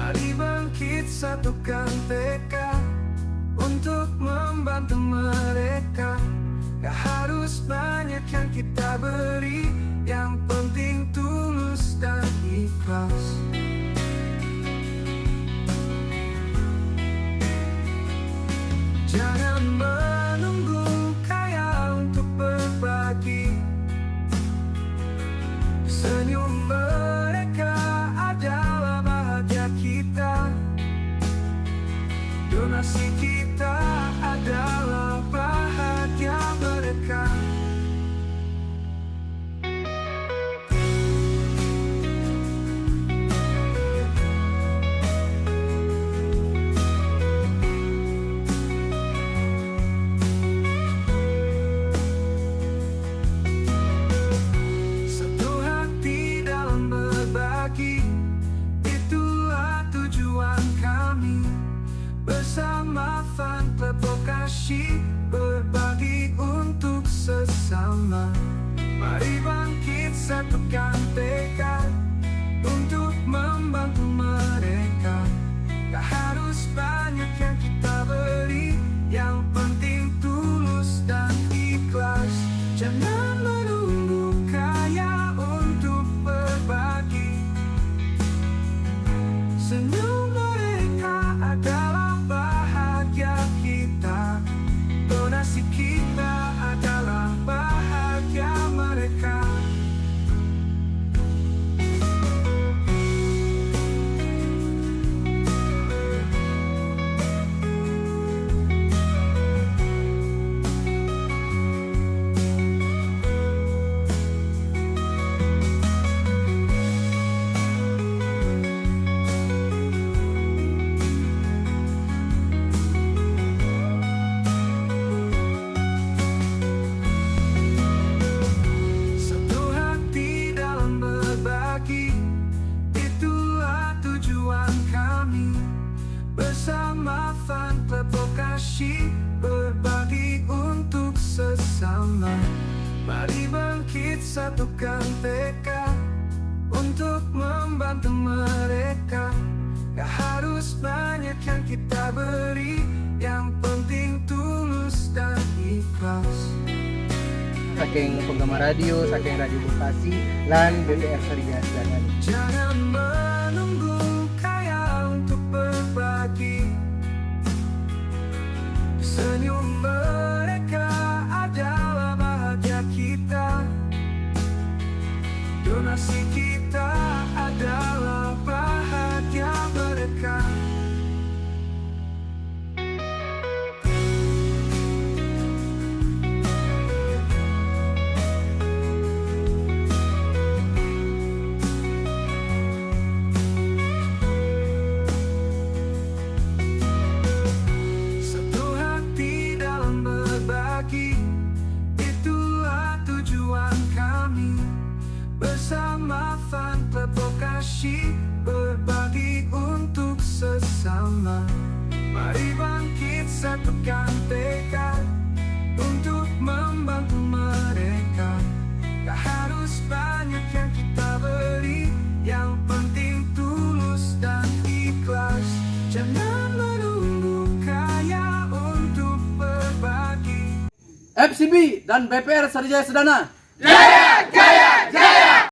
Mari bangkit satukan tekad untuk membantu mereka. Gak harus banyak yang kita beri, yang penting tulus dan ikhlas. Jangan menunggu kaya untuk berbagi. Senyum mereka adalah bahagia kita. Donasi kita adalah bahagia mereka. Satu hati dalam berbagi, itulah tujuan kami. Bersama Fan Club Bekasi, berbagi untuk sesama. Mari bangkit satukan tekad untuk membantu mereka. Gak harus banyak yang kita beri, yang penting tulus dan ikhlas. Jangan menunggu kaya untuk berbagi. Senyum mereka adalah bahagia kita. Donasi kita adalah bahagia mereka. Satu hati dalam berbagi, itulah tujuan kami. Bersama Fan Club Bekasi, berbagi untuk sesama. Mari bangkit satukan tekad untuk membantu mereka. Gak harus banyak yang kita beri, yang penting tulus dan ikhlas. Saking penggemar radio, saking Radio Bekasi lan BPR Sarijaya Sedana. Jangan menunggu kaya untuk berbagi. Senyum mereka adalah bahagia kita. Donasi kita adalah bahagia mereka. Satu hati dalam berbagi, itulah tujuan kami. Bersama Fan Club Bekasi, berbagi untuk sesama. Mari bangkit satukan tekad untuk membantu mereka. Gak harus banyak yang kita beri, yang penting tulus dan ikhlas. Jangan menunggu kaya untuk berbagi. FCB dan BPR Sarijaya Sedana. Jaya!